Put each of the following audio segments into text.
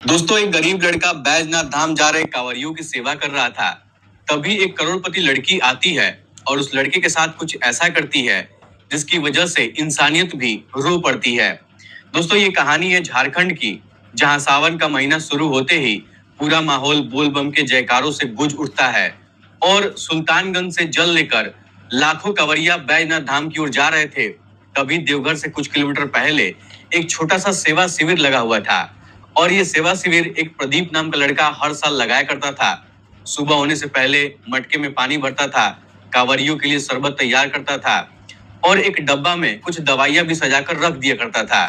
दोस्तों, एक गरीब लड़का बैजनाथ धाम जा रहे कांवरियों की सेवा कर रहा था। तभी एक करोड़पति लड़की आती है और उस लड़के के साथ कुछ ऐसा करती है जिसकी वजह से इंसानियत भी रो पड़ती है। दोस्तों, ये कहानी है झारखंड की, जहां सावन का महीना शुरू होते ही पूरा माहौल बोल बम के जयकारों से गूंज उठता है और सुल्तानगंज से जल लेकर लाखों कांवरिया बैजनाथ धाम की ओर जा रहे थे। तभी देवघर से कुछ किलोमीटर पहले एक छोटा सा सेवा शिविर लगा हुआ था और ये सेवा शिविर एक प्रदीप नाम का लड़का हर साल लगाया करता था। सुबह होने से पहले मटके में पानी भरता था, कांवरियों के लिए शरबत तैयार करता था और एक डब्बा में कुछ दवाइयां भी सजाकर रख दिया करता था।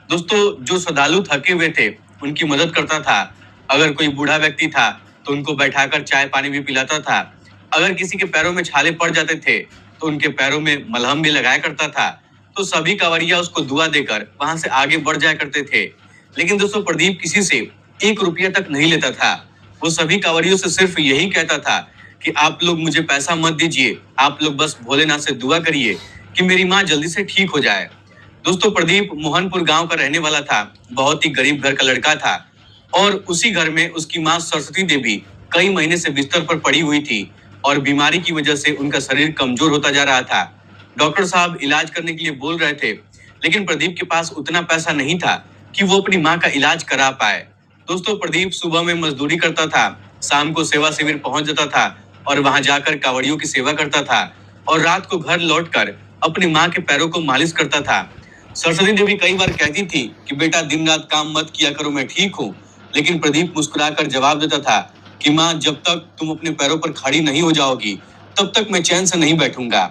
दोस्तों, जो श्रद्धालु थके हुए थे उनकी मदद करता था। अगर कोई बूढ़ा व्यक्ति था तो उनको बैठाकर चाय पानी भी पिलाता था। अगर किसी के पैरों में छाले पड़ जाते थे तो उनके पैरों में मलहम भी लगाया करता था। तो सभी कांवरिया उसको दुआ देकर वहां से आगे बढ़ जाया करते थे। लेकिन दोस्तों, प्रदीप किसी से 1 रुपया तक नहीं लेता था। वो सभी कांवरियों से सिर्फ यही कहता था कि आप लोग मुझे पैसा मत दीजिए, आप लोग बस भोलेनाथ से दुआ करिए कि मेरी माँ जल्दी से ठीक हो जाए। दोस्तों, प्रदीप मोहनपुर गांव का रहने वाला था। बहुत ही गरीब घर का लड़का था और उसी घर में उसकी माँ सरस्वती देवी कई महीने से बिस्तर पर पड़ी हुई थी और बीमारी की वजह से उनका शरीर कमजोर होता जा रहा था। डॉक्टर साहब इलाज करने के लिए बोल रहे थे, लेकिन प्रदीप के पास उतना पैसा नहीं था कि वो अपनी माँ का इलाज करा पाए। दोस्तों, प्रदीप सुबह में मजदूरी करता था, शाम को सेवा शिविर पहुंच जाता था और वहां जाकर कांवड़ियों की सेवा करता था और रात को घर लौटकर अपनी माँ के पैरों को मालिश करता था। सरस्वती देवी कई बार कहती थी कि बेटा दिन रात काम मत किया करो, मैं ठीक हूँ। लेकिन प्रदीप मुस्कुराकर जवाब देता था कि माँ, जब तक तुम अपने पैरों पर खड़ी नहीं हो जाओगी तब तक मैं चैन से नहीं बैठूंगा।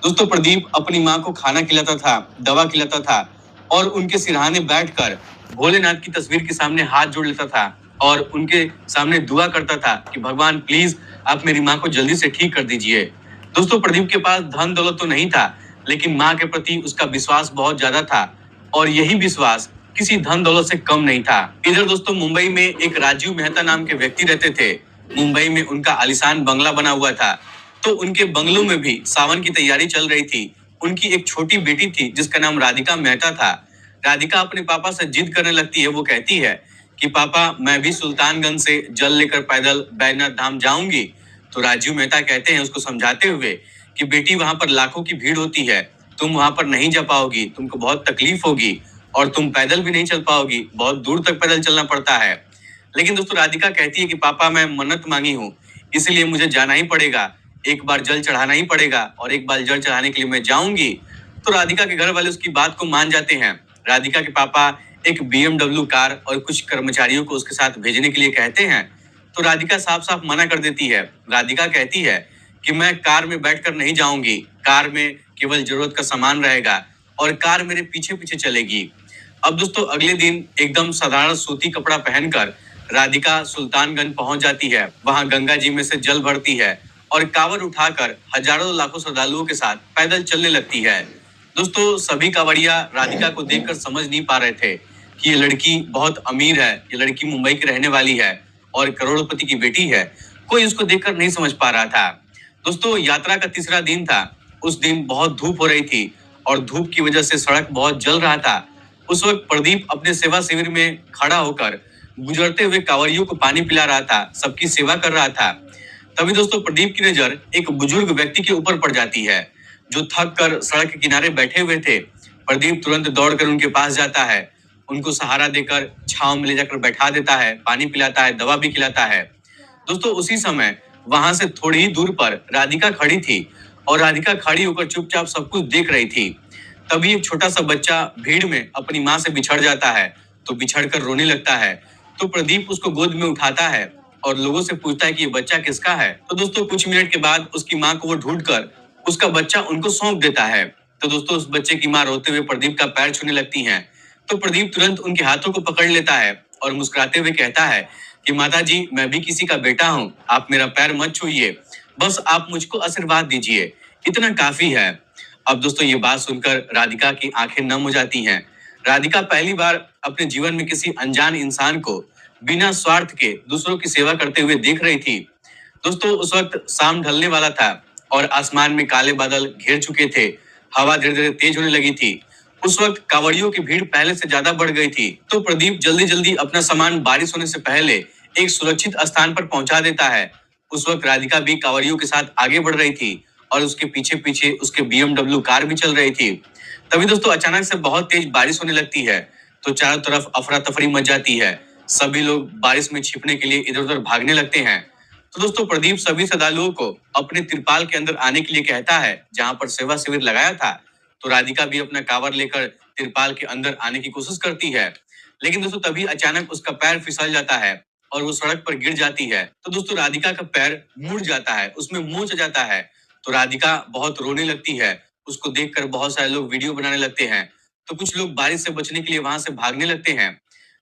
दोस्तों, प्रदीप अपनी माँ को खाना खिलाता था, दवा खिलाता था और उनके सिरहाने बैठकर भोलेनाथ की तस्वीर के सामने हाथ जोड़ लेता था और उनके सामने दुआ करता था कि भगवान प्लीज आप मेरी माँ को जल्दी से ठीक कर दीजिए। दोस्तों, प्रदीप के पास धन दौलत तो नहीं था, लेकिन माँ के प्रति उसका विश्वास बहुत ज्यादा था और यही विश्वास किसी धन दौलत से कम नहीं था। इधर दोस्तों, मुंबई में एक राजीव मेहता नाम के व्यक्ति रहते थे। मुंबई में उनका आलीशान बंगला बना हुआ था। तो उनके बंगलों में भी सावन की तैयारी चल रही थी। उनकी एक छोटी बेटी थी जिसका नाम राधिका मेहता था। राधिका अपने पापा से जिद करने लगती है। वो कहती है कि पापा, मैं भी सुल्तानगंज से जल लेकर पैदल बैजनाथ धाम जाऊंगी। तो राजीव मेहता कहते हैं उसको समझाते हुए कि बेटी, वहां पर लाखों की भीड़ होती है, तुम वहां पर नहीं जा पाओगी, तुमको बहुत तकलीफ होगी और तुम पैदल भी नहीं चल पाओगी, बहुत दूर तक पैदल चलना पड़ता है। लेकिन दोस्तों, राधिका कहती है कि पापा, मैं मन्नत मांगी हूँ, इसलिए मुझे जाना ही पड़ेगा। एक बार जल चढ़ाना ही पड़ेगा और एक बार जल चढ़ाने के लिए मैं जाऊंगी। तो राधिका के घर वाले उसकी बात को मान जाते हैं। राधिका के पापा एक BMW कार और कुछ कर्मचारियों को उसके साथ भेजने के लिए कहते हैं। तो राधिका साफ साफ मना कर देती है। राधिका कहती है कि मैं कार में बैठकर नहीं जाऊंगी, कार में केवल जरूरत का सामान रहेगा और कार मेरे पीछे पीछे चलेगी। अब दोस्तों, अगले दिन एकदम साधारण सूती कपड़ा पहनकर राधिका सुल्तानगंज पहुंच जाती है। वहां गंगा जी में से जल भरती है और कांवड़ उठाकर हजारों लाखों श्रद्धालुओं के साथ पैदल चलने लगती है। दोस्तों, सभी कांवड़िया राधिका को देखकर समझ नहीं पा रहे थे कि ये लड़की बहुत अमीर है, ये लड़की मुंबई की रहने वाली है और करोड़पति की बेटी है। कोई उसको देखकर नहीं समझ पा रहा था। दोस्तों, यात्रा का तीसरा दिन था। उस दिन बहुत धूप हो रही थी और धूप की वजह से सड़क बहुत जल रहा था। उस वक्त प्रदीप अपने सेवा शिविर में खड़ा होकर गुजरते हुए कांवड़ियों को पानी पिला रहा था, सबकी सेवा कर रहा था। तभी दोस्तों, प्रदीप की नजर एक बुजुर्ग व्यक्ति के ऊपर पड़ जाती है जो थक कर सड़क के किनारे बैठे हुए थे। प्रदीप तुरंत दौड़कर उनके पास जाता है, उनको सहारा देकर छांव में ले जाकर बैठा देता है, पानी पिलाता है, दवा भी खिलाता है। दोस्तों, उसी समय वहां से थोड़ी ही दूर पर राधिका खड़ी थी और राधिका खड़ी होकर चुपचाप सब कुछ देख रही थी। तभी एक छोटा सा बच्चा भीड़ में अपनी माँ से बिछड़ जाता है, तो बिछड़कर रोने लगता है। तो प्रदीप उसको गोद में उठाता है और लोगों से पूछता है कि ये बच्चा किसका है। तो दोस्तों, कुछ मिनट के बाद उसकी माँ को वो ढूंढकर उसका बच्चा उनको सौंप देता है। तो दोस्तों, उस बच्चे की माँ रोते हुए प्रदीप का पैर छूने लगती हैं। तो प्रदीप तुरंत उनके हाथों को पकड़ लेता है और मुस्कुराते हुए कहता है कि माता जी, मैं भी किसी का बेटा हूँ, आप मेरा पैर मत छूइए, बस आप मुझको आशीर्वाद दीजिए, इतना काफी है। अब दोस्तों, ये बात सुनकर राधिका की आंखें नम हो जाती हैं। राधिका पहली बार अपने जीवन में किसी अनजान इंसान को बिना स्वार्थ के दूसरों की सेवा करते हुए देख रही थी। दोस्तों, उस वक्त शाम ढलने वाला था और आसमान में काले बादल घेर चुके थे। हवा धीरे धीरे तेज होने लगी थी उस वक्त कांवड़ियों की भीड़ पहले से ज्यादा बढ़ गई थी, तो प्रदीप जल्दी जल्दी अपना सामान बारिश होने से पहले एक सुरक्षित स्थान पर पहुंचा देता है। उस वक्त राधिका भी कांवड़ियों के साथ आगे बढ़ रही थी और उसके पीछे पीछे उसके BMW कार भी चल रही थी। तभी दोस्तों अचानक से बहुत तेज बारिश होने लगती है, तो चारों तरफ अफरा तफरी मच जाती है। सभी लोग बारिश में छिपने के लिए इधर उधर भागने लगते हैं। तो दोस्तों प्रदीप सभी श्रद्धालुओं को अपने तिरपाल के अंदर आने के लिए कहता है, जहां पर सेवा शिविर लगाया था। तो राधिका भी अपना कांवर लेकर तिरपाल के अंदर आने की कोशिश करती है, लेकिन दोस्तों तभी अचानक उसका पैर फिसल जाता है और वो सड़क पर गिर जाती है। तो दोस्तों राधिका का पैर मुड़ जाता है, उसमें मोच आ जाता है। तो राधिका बहुत रोने लगती है। उसको देखकर बहुत सारे लोग वीडियो बनाने लगते हैं, तो कुछ लोग बारिश से बचने के लिए वहां से भागने लगते हैं।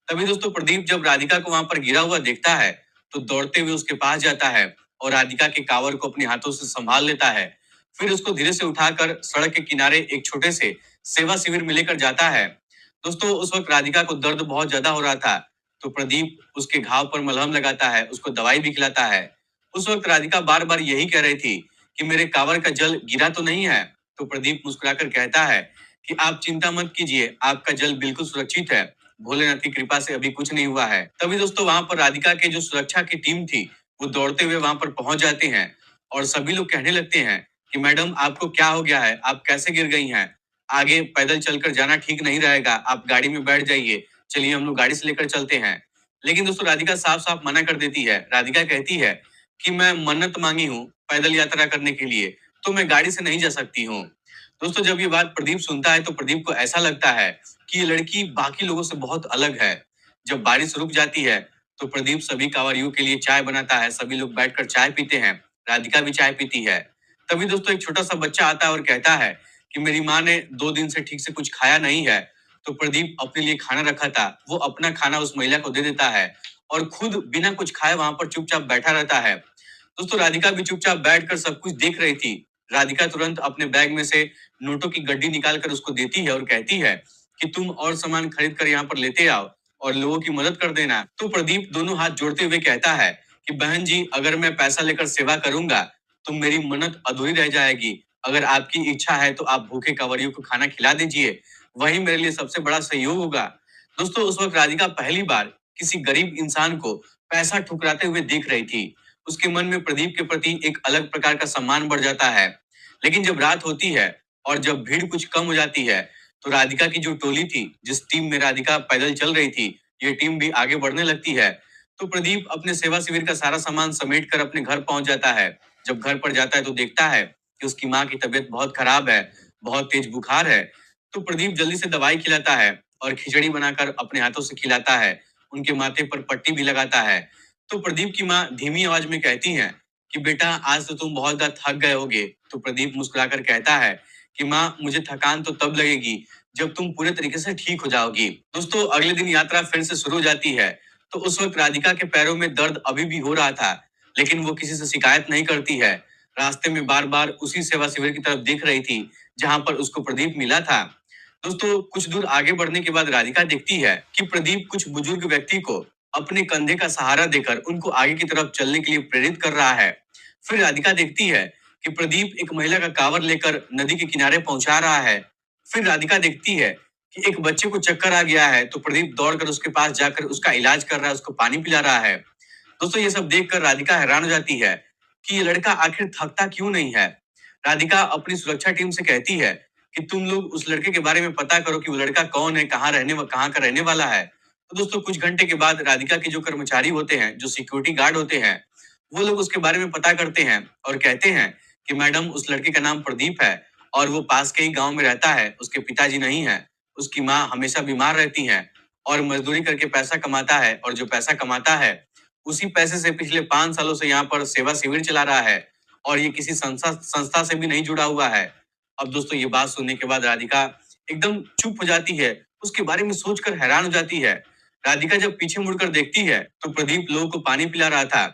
तभी दोस्तों प्रदीप जब राधिका को वहां पर गिरा हुआ देखता है, तो दौड़ते हुए उसके पास जाता है और राधिका के कांवर को अपने हाथों से संभाल लेता है। फिर उसको धीरे से उठाकर सड़क के किनारे एक छोटे से सेवा शिविर में लेकर जाता है। दोस्तों उस वक्त राधिका को दर्द बहुत ज्यादा हो रहा था, तो प्रदीप उसके घाव पर मलहम लगाता है, उसको दवाई भी खिलाता है। उस वक्त राधिका बार बार यही कह रही थी कि मेरे कांवर का जल गिरा तो नहीं है। तो प्रदीप मुस्कुराकर कहता है कि आप चिंता मत कीजिए, आपका जल बिल्कुल सुरक्षित है। भोलेनाथ की कृपा से अभी कुछ नहीं हुआ है। तभी दोस्तों वहां पर राधिका के जो सुरक्षा की टीम थी, वो दौड़ते हुए वहां पर पहुंच जाते हैं और सभी लोग कहने लगते हैं कि मैडम आपको क्या हो गया है, आप कैसे गिर गई हैं? आगे पैदल चलकर जाना ठीक नहीं रहेगा, आप गाड़ी में बैठ जाइए, चलिए हम लोग गाड़ी से लेकर चलते हैं। लेकिन दोस्तों राधिका साफ साफ मना कर देती है। राधिका कहती है कि मैं मन्नत मांगी हूँ पैदल यात्रा करने के लिए, तो मैं गाड़ी से नहीं जा सकती हूँ। दोस्तों जब ये बात प्रदीप सुनता है, तो प्रदीप को ऐसा लगता है कि ये लड़की बाकी लोगों से बहुत अलग है। जब बारिश रुक जाती है, तो प्रदीप सभी कांवड़ियों के लिए चाय बनाता है, सभी लोग बैठकर चाय पीते हैं। राधिका भी चाय पीती है। तभी दोस्तों एक छोटा सा बच्चा आता है और कहता है कि मेरी माँ ने 2 दिन से ठीक से कुछ खाया नहीं है। तो प्रदीप अपने लिए खाना रखा था, वो अपना खाना उस महिला को दे देता है और खुद बिना कुछ खाए वहां पर चुपचाप बैठा रहता है। दोस्तों राधिका भी चुपचाप बैठकर सब कुछ देख रही थी। राधिका तुरंत अपने बैग में से नोटों की गड्डी निकाल कर उसको देती है और कहती है कि तुम और सामान खरीद कर यहाँ पर लेते आओ और लोगों की मदद कर देना। तो प्रदीप दोनों हाथ जोड़ते हुए कहता है कि बहन जी, अगर मैं पैसा लेकर सेवा करूंगा तो मेरी मन्नत अधूरी रह जाएगी। अगर आपकी इच्छा है तो आप भूखे कांवड़ियों को खाना खिला दीजिए, वही मेरे लिए सबसे बड़ा सहयोग होगा। दोस्तों उस वक्त राधिका पहली बार किसी गरीब इंसान को पैसा ठुकराते हुए देख रही थी। उसके मन में प्रदीप के प्रति एक अलग प्रकार का सम्मान बढ़ जाता है। लेकिन जब रात होती है और जब भीड़ कुछ कम हो जाती है, तो राधिका की जो टोली थी, जिस टीम में राधिका पैदल चल रही थी, ये टीम भी आगे बढ़ने लगती है। तो प्रदीप अपने सेवा शिविर का सारा सामान समेट कर अपने घर पहुंच जाता है। जब घर पर जाता है तो देखता है कि उसकी माँ की तबीयत बहुत खराब है, बहुत तेज बुखार है। तो प्रदीप जल्दी से दवाई खिलाता है और खिचड़ी बनाकर अपने हाथों से खिलाता है। उनके माथे पर पट्टी भी लगाता है। तो प्रदीप की माँ धीमी आवाज में कहती है कि बेटा आज तो तुम बहुत ज्यादा थक गए होगे। तो प्रदीप मुस्कुराकर कहता है कि माँ मुझे थकान तो तब लगेगी जब तुम पूरे तरीके से ठीक हो जाओगी। दोस्तों अगले दिन यात्रा फिर से शुरू हो जाती है। तो उस वक्त राधिका के पैरों में दर्द अभी भी हो रहा था, लेकिन वो किसी से शिकायत नहीं करती है। रास्ते में बार बार उसी सेवा शिविर की तरफ देख रही थी जहां पर उसको प्रदीप मिला था। दोस्तों कुछ दूर आगे बढ़ने के बाद राधिका देखती है कि प्रदीप कुछ बुजुर्ग व्यक्ति को अपने कंधे का सहारा देकर उनको आगे की तरफ चलने के लिए प्रेरित कर रहा है। फिर राधिका देखती है कि प्रदीप एक महिला का कांवर लेकर नदी के किनारे पहुंचा रहा है। फिर राधिका देखती है कि एक बच्चे को चक्कर आ गया है, तो प्रदीप दौड़कर उसके पास जाकर उसका इलाज कर रहा है, उसको पानी पिला रहा है। दोस्तों ये सब देखकर राधिका हैरान हो जाती है कि ये लड़का आखिर थकता क्यों नहीं है। राधिका अपनी सुरक्षा टीम से कहती है कि तुम लोग उस लड़के के बारे में पता करो कि वो लड़का कौन है, कहाँ का रहने वाला है। तो दोस्तों कुछ घंटे के बाद राधिका के जो कर्मचारी होते हैं, जो सिक्योरिटी गार्ड होते हैं, वो लोग उसके बारे में पता करते हैं और कहते हैं कि मैडम उस लड़के का नाम प्रदीप है और वो पास के ही गांव में रहता है। उसके पिताजी नहीं है, उसकी माँ हमेशा बीमार रहती है और मजदूरी करके पैसा कमाता है, और जो पैसा कमाता है उसी पैसे से पिछले 5 सालों से यहाँ पर सेवा शिविर चला रहा है और ये किसी संस्था संस्था से भी नहीं जुड़ा हुआ है। अब दोस्तों ये बात सुनने के बाद राधिका एकदम चुप हो जाती है, उसके बारे में सोचकर हैरान हो जाती है। राधिका जब पीछे मुड़कर देखती है तो प्रदीप लोगों को पानी पिला रहा था।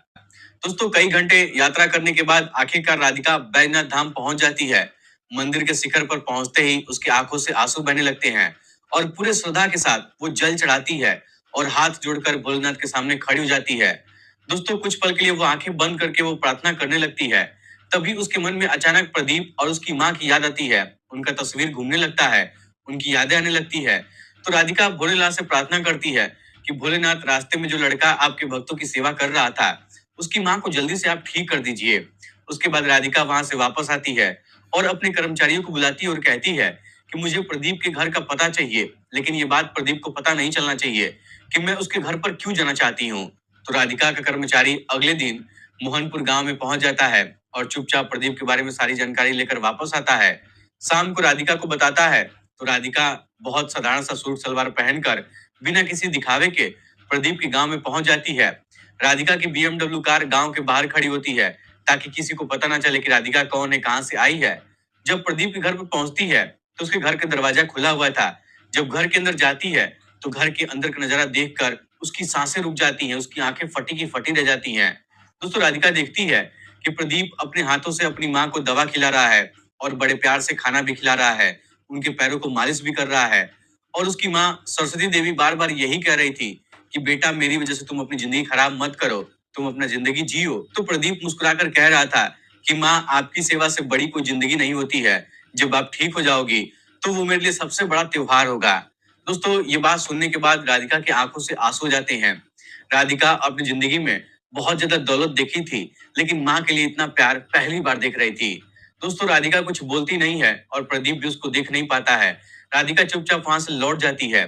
दोस्तों कई घंटे यात्रा करने के बाद आखिरकार राधिका बैजनाथ धाम पहुंच जाती है। मंदिर के शिखर पर पहुंचते ही उसकी आंखों से आंसू बहने लगते हैं और पूरे श्रद्धा के साथ वो जल चढ़ाती है और हाथ जोड़कर भोलेनाथ के सामने खड़ी हो जाती है। दोस्तों कुछ पल के लिए वो आंखें बंद करके वो प्रार्थना करने लगती है। तभी उसके मन में अचानक प्रदीप और उसकी माँ की याद आती है। उनका तस्वीर घूमने लगता है उनकी यादें आने लगती है। तो राधिका भोलेनाथ से प्रार्थना करती है कि भोलेनाथ, रास्ते में जो लड़का आपके भक्तों की सेवा कर रहा था, उसकी माँ को जल्दी से आप ठीक कर दीजिए। उसके बाद राधिका वहां से वापस आती है और अपने कर्मचारियों को बुलाती है और कहती है कि मुझे प्रदीप के घर का पता चाहिए, लेकिन ये बात प्रदीप को पता नहीं चलना चाहिए कि मैं उसके घर पर क्यों जाना चाहती हूँ। तो राधिका का कर्मचारी अगले दिन मोहनपुर गांव में पहुंच जाता है और चुपचाप प्रदीप के बारे में सारी जानकारी लेकर वापस आता है। शाम को राधिका को बताता है तो राधिका बहुत साधारण सा सूट सलवार पहनकर बिना किसी दिखावे के प्रदीप के गांव में पहुंच जाती है। राधिका की बीएमडब्ल्यू कार गांव के बाहर खड़ी होती है ताकि किसी को पता ना चले कि राधिका कौन है, कहां से आई है। जब प्रदीप के घर पर पहुंचती है तो उसके घर का दरवाजा खुला हुआ था। जब घर के अंदर जाती है तो घर के अंदर का नजारा देखकर उसकी सांसें रुक जाती हैं, उसकी आंखें फटी की फटी रह जाती हैं। दोस्तों, राधिका देखती है कि प्रदीप अपने हाथों से अपनी माँ को दवा खिला रहा है और बड़े प्यार से खाना भी खिला रहा है, उनके पैरों को मालिश भी कर रहा है। और उसकी माँ सरस्वती देवी बार बार यही कह रही थी कि बेटा, मेरी वजह से तुम अपनी जिंदगी खराब मत करो, तुम अपना जिंदगी जियो। तो प्रदीप मुस्कुराकर कह रहा था कि माँ, आपकी सेवा से बड़ी कोई जिंदगी नहीं होती है। जब आप ठीक हो जाओगी तो वो मेरे लिए सबसे बड़ा त्योहार होगा। दोस्तों, ये बात सुनने के बाद राधिका की आंखों से आंसू जाते हैं। राधिका अपनी जिंदगी में बहुत ज्यादा दौलत देखी थी, लेकिन माँ के लिए इतना प्यार पहली बार देख रही थी। दोस्तों, राधिका कुछ बोलती नहीं है और प्रदीप भी उसको देख नहीं पाता है। राधिका चुपचाप वहां से लौट जाती है,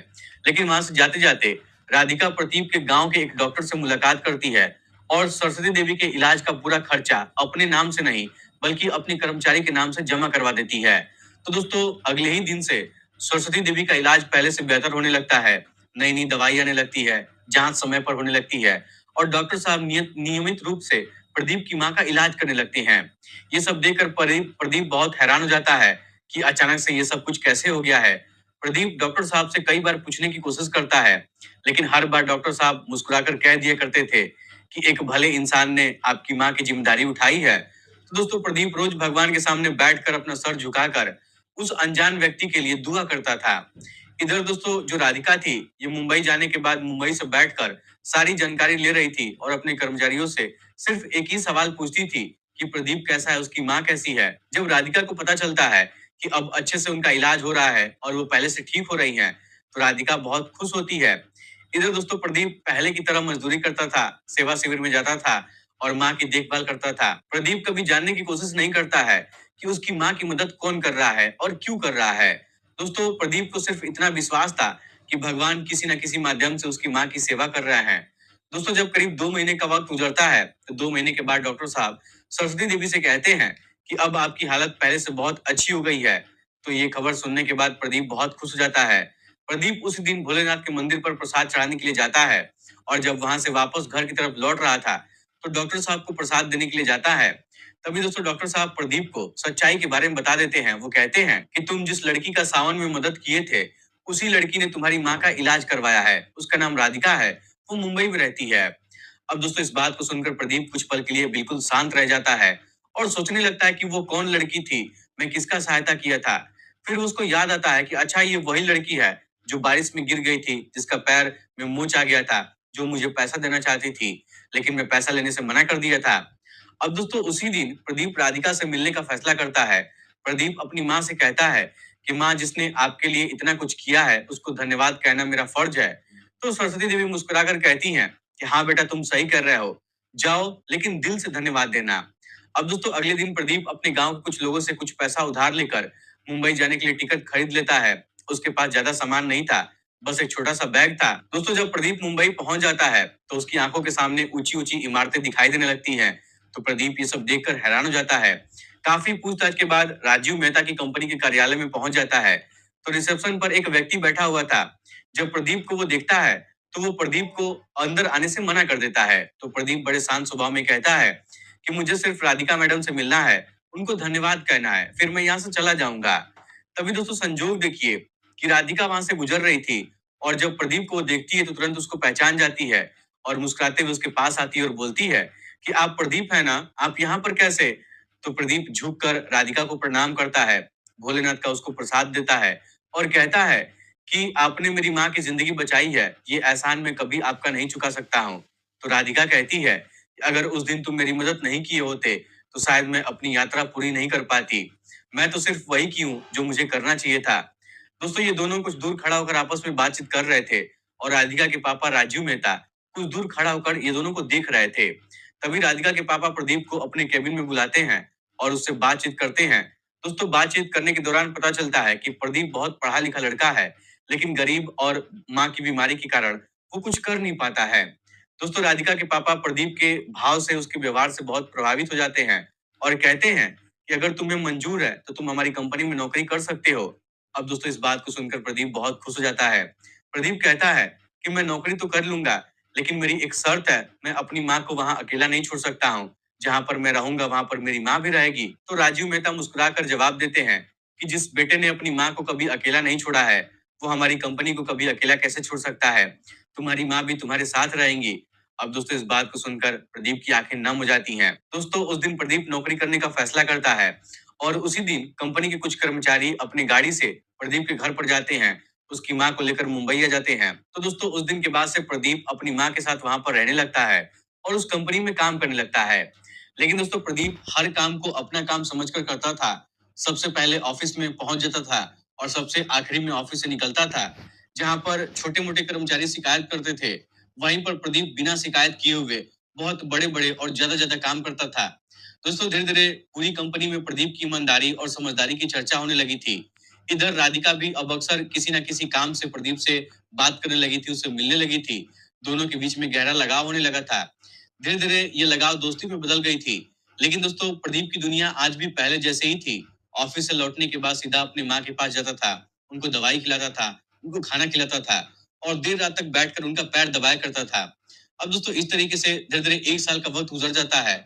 लेकिन वहां से जाते जाते राधिका प्रदीप के गांव के एक डॉक्टर से मुलाकात करती है और सरस्वती देवी के इलाज का पूरा खर्चा अपने नाम से नहीं बल्कि अपने कर्मचारी के नाम से जमा करवा देती है। तो दोस्तों, अगले ही दिन से सरस्वती देवी का इलाज पहले से बेहतर होने लगता है। नई नई दवाई आने लगती है, जांच समय पर होने लगती है और डॉक्टर साहब नियमित रूप से प्रदीप की माँ का इलाज करने लगते हैं। ये सब देखकर प्रदीप प्रदीप बहुत हैरान हो जाता है कि अचानक से ये सब कुछ कैसे हो गया है। प्रदीप डॉक्टर साहब से कई बार पूछने की कोशिश करता है, लेकिन हर बार डॉक्टर साहब मुस्कुराकर कह दिया करते थे कि एक भले इंसान ने आपकी माँ की जिम्मेदारी उठाई है। तो दोस्तों, प्रदीप रोज भगवान के सामने बैठकर अपना सर झुकाकर उस अनजान व्यक्ति के लिए दुआ करता था। इधर दोस्तों, जो राधिका थी, ये मुंबई जाने के बाद मुंबई से बैठकर सारी जानकारी ले रही थी और अपने कर्मचारियों से सिर्फ एक ही सवाल पूछती थी कि प्रदीप कैसा है, उसकी माँ कैसी है। जब राधिका को पता चलता है कि अब अच्छे से उनका इलाज हो रहा है और वो पहले से ठीक हो रही हैं, तो राधिका बहुत खुश होती है। इधर दोस्तों, प्रदीप पहले की तरह मजदूरी करता था, सेवा शिविर में जाता था और माँ की देखभाल करता था। प्रदीप कभी जानने की कोशिश नहीं करता है कि उसकी माँ की मदद कौन कर रहा है और क्यों कर रहा है। दोस्तों, प्रदीप को सिर्फ इतना विश्वास था कि भगवान किसी न किसी माध्यम से उसकी माँ की सेवा कर रहे हैं। दोस्तों, जब करीब 2 महीने का वक्त गुजरता है तो 2 महीने के बाद डॉक्टर साहब सरस्वती देवी से कहते हैं कि अब आपकी हालत पहले से बहुत अच्छी हो गई है। तो ये खबर सुनने के बाद प्रदीप बहुत खुश हो जाता है। प्रदीप उस दिन भोलेनाथ के मंदिर पर प्रसाद चढ़ाने के लिए जाता है और जब वहां से वापस घर की तरफ लौट रहा था तो डॉक्टर साहब को प्रसाद देने के लिए जाता है। तभी दोस्तों, डॉक्टर साहब प्रदीप को सच्चाई के बारे में बता देते हैं। वो कहते हैं कि तुम जिस लड़की का सावन में मदद किए थे, उसी लड़की ने तुम्हारी माँ का इलाज करवाया है। उसका नाम राधिका है, वो मुंबई में रहती है। अब दोस्तों, इस बात को सुनकर प्रदीप कुछ पल के लिए बिल्कुल शांत रह जाता है और सोचने लगता है कि वो कौन लड़की थी, मैं किसका सहायता किया था। फिर उसको याद आता है कि अच्छा, ये वही लड़की है जो बारिश में गिर गई थी, जिसका पैर में मोच आ गया था, जो मुझे पैसा देना चाहती थी, लेकिन मैं पैसा लेने से मना कर दिया था। अब दोस्तों, उसी दिन प्रदीप राधिका से मिलने का फैसला करता है। प्रदीप अपनी माँ से कहता है कि माँ, जिसने आपके लिए इतना कुछ किया है उसको धन्यवाद कहना मेरा फर्ज है। तो सरस्वती देवी मुस्कुराकर कहती हैं कि हाँ बेटा, तुम सही कर रहे हो, जाओ, लेकिन दिल से धन्यवाद देना। अब दोस्तों, अगले दिन प्रदीप अपने गांव के कुछ लोगों से कुछ पैसा उधार लेकर मुंबई जाने के लिए टिकट खरीद लेता है। उसके पास ज्यादा सामान नहीं था, बस एक छोटा सा बैग था। दोस्तों, जब प्रदीप मुंबई पहुंच जाता है तो उसकी आंखों के सामने ऊंची ऊंची इमारतें दिखाई देने लगती हैं। तो प्रदीप ये सब देखकर हैरान हो जाता है। काफी पूछताछ के बाद राजीव मेहता की कंपनी के कार्यालय में पहुंच जाता है। तो रिसेप्शन पर एक व्यक्ति बैठा हुआ था। जब प्रदीप को वो देखता है तो वो प्रदीप को अंदर आने से मना कर देता है। तो प्रदीप बड़े शांत स्वभाव में कहता है कि मुझे सिर्फ राधिका मैडम से मिलना है, उनको धन्यवाद कहना है, फिर मैं यहाँ से चला जाऊंगा। तभी दोस्तों, संजोग देखिए कि राधिका वहां से गुजर रही थी और जब प्रदीप को वो देखती है तो तुरंत उसको पहचान जाती है और मुस्कुराते हुए उसके पास आती है और बोलती है कि आप प्रदीप है ना, आप यहाँ पर कैसे। तो प्रदीप झुककर राधिका को प्रणाम करता है, भोलेनाथ का उसको प्रसाद देता है और कहता है कि आपने मेरी माँ की जिंदगी बचाई है, ये एहसान मैं कभी आपका नहीं चुका सकता हूँ। तो राधिका कहती है कि अगर उस दिन तुम मेरी मदद नहीं किए होते तो शायद मैं अपनी यात्रा पूरी नहीं कर पाती। मैं तो सिर्फ वही की हूँ जो मुझे करना चाहिए था। दोस्तों ये दोनों कुछ दूर खड़ा होकर आपस में बातचीत कर रहे थे और राधिका के पापा राजीव मेहता कुछ दूर खड़ा होकर ये दोनों को देख रहे थे। तभी राधिका के पापा प्रदीप को अपने केबिन में बुलाते हैं और उससे बातचीत करते हैं। दोस्तों बातचीत करने के दौरान पता चलता है कि प्रदीप बहुत पढ़ा लिखा लड़का है, लेकिन गरीब और माँ की बीमारी के कारण वो कुछ कर नहीं पाता है। दोस्तों राधिका के पापा प्रदीप के भाव से, उसके व्यवहार से बहुत प्रभावित हो जाते हैं और कहते हैं कि अगर तुम्हें मंजूर है तो तुम हमारी कंपनी में नौकरी कर सकते हो। अब दोस्तों इस बात को सुनकर प्रदीप बहुत खुश हो जाता है। प्रदीप कहता है कि मैं नौकरी तो कर लूंगा, लेकिन मेरी एक शर्त है, मैं अपनी माँ को वहां अकेला नहीं छोड़ सकता हूँ। जहां पर मैं रहूंगा वहां पर मेरी माँ भी रहेगी। तो राजीव मेहता मुस्कुराकर जवाब देते हैं कि जिस बेटे ने अपनी माँ को कभी अकेला नहीं छोड़ा है, वो हमारी कंपनी को कभी अकेला कैसे छोड़ सकता है। तुम्हारी माँ भी तुम्हारे साथ रहेंगी। अब दोस्तों इस बात को सुनकर प्रदीप की आंखें नम हो जाती हैं। दोस्तों उस दिन प्रदीप नौकरी करने का फैसला करता है और उसी दिन कंपनी के कुछ कर्मचारी अपनी गाड़ी से प्रदीप के घर पर जाते हैं। उसकी माँ को लेकर मुंबई आ जाते हैं। तो दोस्तों उस दिन के बाद से प्रदीप अपनी माँ के साथ वहां पर रहने लगता है और उस कंपनी में काम करने लगता है। लेकिन दोस्तों प्रदीप हर काम को अपना काम समझकर करता था। सबसे पहले ऑफिस में पहुंच जाता था और सबसे आखिरी में ऑफिस से निकलता था। जहां पर छोटे मोटे कर्मचारी शिकायत करते थे, वहीं पर प्रदीप बिना शिकायत किए हुए बहुत बड़े बड़े और ज्यादा ज्यादा काम करता था। दोस्तों धीरे धीरे पूरी कंपनी में प्रदीप की ईमानदारी और समझदारी की चर्चा होने लगी थी। इधर राधिका भी अब अक्सर किसी न किसी काम से प्रदीप से बात करने लगी थी, उससे मिलने लगी थी। दोनों के बीच में गहरा लगाव होने लगा था। धीरे धीरे ये लगाव दोस्ती में बदल गई थी। लेकिन दोस्तों प्रदीप की दुनिया आज भी पहले जैसे ही थी। ऑफिस से लौटने के बाद सीधा अपनी माँ के पास जाता था, उनको दवाई खिलाता था, उनको खाना खिलाता था और देर रात तक बैठकर उनका पैर दबाया करता था। अब दोस्तों इस तरीके से धीरे धीरे एक साल का वक्त गुजर जाता है।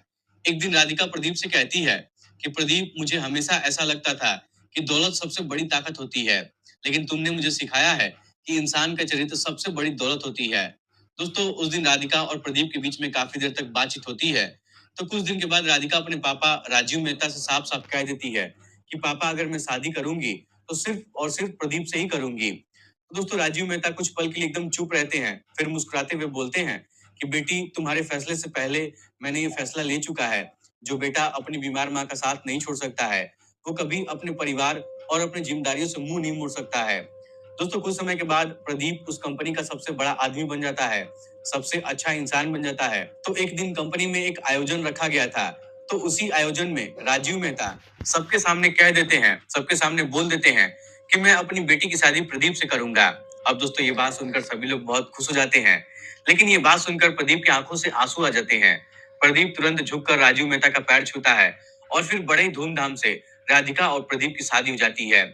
एक दिन राधिका प्रदीप से कहती है कि प्रदीप, मुझे हमेशा ऐसा लगता था कि दौलत सबसे बड़ी ताकत होती है, लेकिन तुमने मुझे सिखाया है कि इंसान का चरित्र सबसे बड़ी दौलत होती है। दोस्तों उस दिन राधिका और प्रदीप के बीच में काफी देर तक बातचीत होती है। तो कुछ दिन के बाद राधिका अपने पापा राजीव मेहता से साफ साफ कह देती है कि पापा, अगर मैं शादी करूंगी तो सिर्फ और सिर्फ प्रदीप से ही करूंगी। तो दोस्तों राजीव मेहता कुछ पल के लिए एकदम चुप रहते हैं, फिर मुस्कुराते हुए बोलते हैं कि बेटी, तुम्हारे फैसले से पहले मैंने ये फैसला ले चुका है। जो बेटा अपनी बीमार माँ का साथ नहीं छोड़ सकता है, वो कभी अपने परिवार और अपनी जिम्मेदारियों से मुंह नहीं मोड़ सकता है। दोस्तों कुछ समय के बाद प्रदीप उस कंपनी का सबसे बड़ा आदमी बन जाता है, सबसे अच्छा इंसान बन जाता है। तो एक दिन कंपनी में एक आयोजन रखा गया था। तो उसी आयोजन में राजीव मेहता सबके सामने कह देते हैं, सबके सामने बोल देते हैं कि मैं अपनी बेटी की शादी प्रदीप से करूंगा। अब दोस्तों ये बात सुनकर सभी लोग बहुत खुश हो जाते हैं, लेकिन ये बात सुनकर प्रदीप की आंखों से आंसू आ जाते हैं। प्रदीप तुरंत झुककर राजीव मेहता का पैर छूता है और फिर बड़े ही धूमधाम से राधिका और प्रदीप की शादी हो जाती है।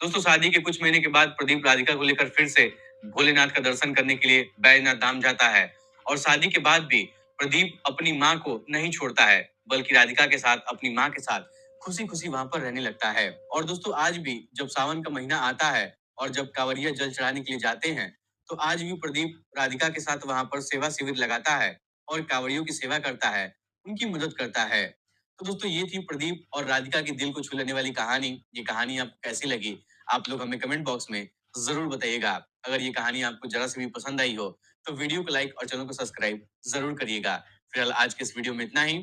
दोस्तों शादी के कुछ महीने के बाद प्रदीप राधिका को लेकर फिर से भोलेनाथ का दर्शन करने के लिए बैजनाथ धाम जाता है और शादी के बाद भी प्रदीप अपनी माँ को नहीं छोड़ता है, बल्कि राधिका के साथ, अपनी माँ के साथ खुशी खुशी वहां पर रहने लगता है। और दोस्तों आज भी जब सावन का महीना आता है और जब कांवरिया जल चढ़ाने के लिए जाते हैं, तो आज भी प्रदीप राधिका के साथ वहां पर सेवा शिविर लगाता है और कांवरियों की सेवा करता है, उनकी मदद करता है। तो दोस्तों ये थी प्रदीप और राधिका की दिल को छू लेने वाली कहानी। ये कहानी आपको कैसी लगी, आप लोग हमें कमेंट बॉक्स में जरूर बताइएगा। अगर ये कहानी आपको जरा से भी पसंद आई हो तो वीडियो को लाइक और चैनल को सब्सक्राइब जरूर करिएगा। फिलहाल आज के इस वीडियो में इतना ही।